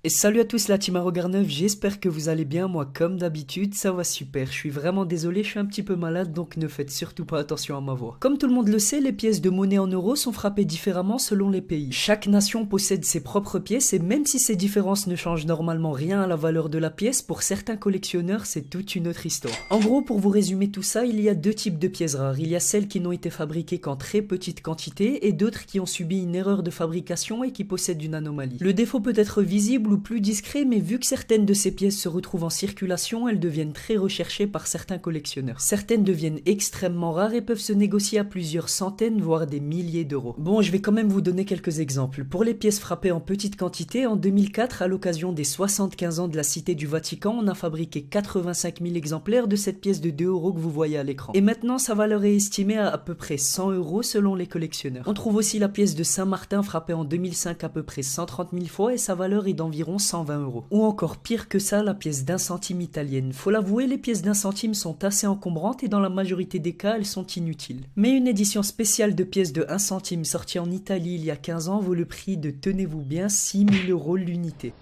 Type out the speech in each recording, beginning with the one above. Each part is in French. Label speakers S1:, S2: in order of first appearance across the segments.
S1: Et salut à tous la team Arrogar9, j'espère que vous allez bien, moi comme d'habitude ça va super, je suis vraiment désolé, je suis un petit peu malade donc ne faites surtout pas attention à ma voix. Comme tout le monde le sait, les pièces de monnaie en euros sont frappées différemment selon les pays. Chaque nation possède ses propres pièces et même si ces différences ne changent normalement rien à la valeur de la pièce, pour certains collectionneurs c'est toute une autre histoire. En gros, pour vous résumer tout ça, il y a deux types de pièces rares, il y a celles qui n'ont été fabriquées qu'en très petite quantité et d'autres qui ont subi une erreur de fabrication et qui possèdent une anomalie. Le défaut peut être visible ou plus discret, mais vu que certaines de ces pièces se retrouvent en circulation, elles deviennent très recherchées par certains collectionneurs. Certaines deviennent extrêmement rares et peuvent se négocier à plusieurs centaines voire des milliers d'euros. Bon, je vais quand même vous donner quelques exemples. Pour les pièces frappées en petite quantité, en 2004, à l'occasion des 75 ans de la Cité du Vatican, on a fabriqué 85 000 exemplaires de cette pièce de 2 euros que vous voyez à l'écran. Et maintenant, sa valeur est estimée à peu près 100 euros selon les collectionneurs. On trouve aussi la pièce de Saint-Martin frappée en 2005 à peu près 130 000 fois et sa valeur est d'environ 120 euros. Ou encore pire que ça, la pièce d'un centime italienne. Faut l'avouer, les pièces d'un centime sont assez encombrantes et dans la majorité des cas, elles sont inutiles. Mais une édition spéciale de pièces de 1 centime sortie en Italie il y a 15 ans vaut le prix de, tenez-vous bien, 6 000 euros l'unité.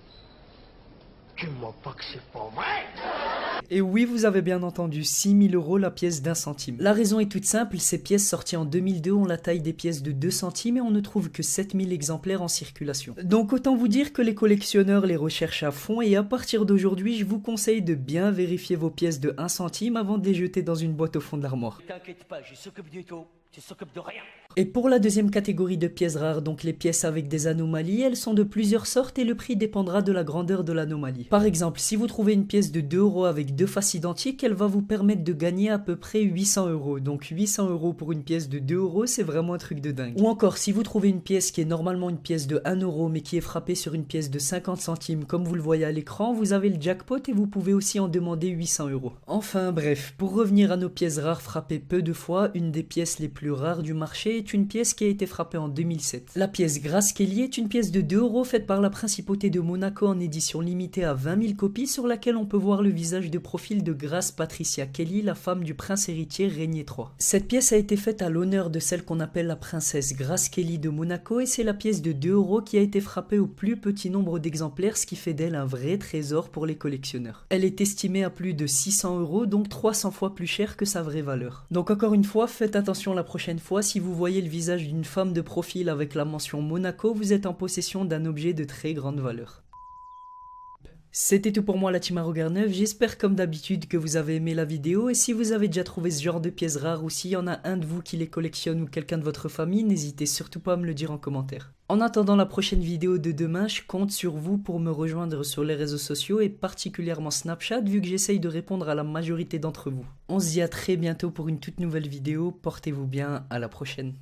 S2: Dis-moi pas que c'est pas vrai!
S1: Et oui, vous avez bien entendu, 6 000 euros la pièce d'un centime. La raison est toute simple, ces pièces sorties en 2002 ont la taille des pièces de 2 centimes et on ne trouve que 7 000 exemplaires en circulation. Donc autant vous dire que les collectionneurs les recherchent à fond et à partir d'aujourd'hui, je vous conseille de bien vérifier vos pièces de 1 centime avant de les jeter dans une boîte au fond de l'armoire.
S2: T'inquiète pas, je s'occupe du tout. Tu s'occupes de rien.
S1: Et pour la deuxième catégorie de pièces rares, donc les pièces avec des anomalies, elles sont de plusieurs sortes et le prix dépendra de la grandeur de l'anomalie. Par exemple, si vous trouvez une pièce de 2 euros avec deux faces identiques, elle va vous permettre de gagner à peu près 800 euros. Donc 800 euros pour une pièce de 2 euros, c'est vraiment un truc de dingue. Ou encore, si vous trouvez une pièce qui est normalement une pièce de 1 euro mais qui est frappée sur une pièce de 50 centimes comme vous le voyez à l'écran, vous avez le jackpot et vous pouvez aussi en demander 800 euros. Enfin bref, pour revenir à nos pièces rares frappées peu de fois, une des pièces les plus rares du marché est une pièce qui a été frappée en 2007. La pièce Grace Kelly est une pièce de 2 euros faite par la principauté de Monaco en édition limitée à 20 000 copies sur laquelle on peut voir le visage de profil de Grace Patricia Kelly, la femme du prince héritier Régnier III. Cette pièce a été faite à l'honneur de celle qu'on appelle la princesse Grace Kelly de Monaco et c'est la pièce de 2 euros qui a été frappée au plus petit nombre d'exemplaires, ce qui fait d'elle un vrai trésor pour les collectionneurs. Elle est estimée à plus de 600 euros, donc 300 fois plus cher que sa vraie valeur. Donc encore une fois, faites attention la prochaine fois, si vous voyez le visage d'une femme de profil avec la mention Monaco, vous êtes en possession d'un objet de très grande valeur. C'était tout pour moi la team Arrogar9, j'espère comme d'habitude que vous avez aimé la vidéo et si vous avez déjà trouvé ce genre de pièces rares ou s'il y en a un de vous qui les collectionne ou quelqu'un de votre famille, n'hésitez surtout pas à me le dire en commentaire. En attendant la prochaine vidéo de demain, je compte sur vous pour me rejoindre sur les réseaux sociaux et particulièrement Snapchat vu que j'essaye de répondre à la majorité d'entre vous. On se dit à très bientôt pour une toute nouvelle vidéo, portez-vous bien, à la prochaine.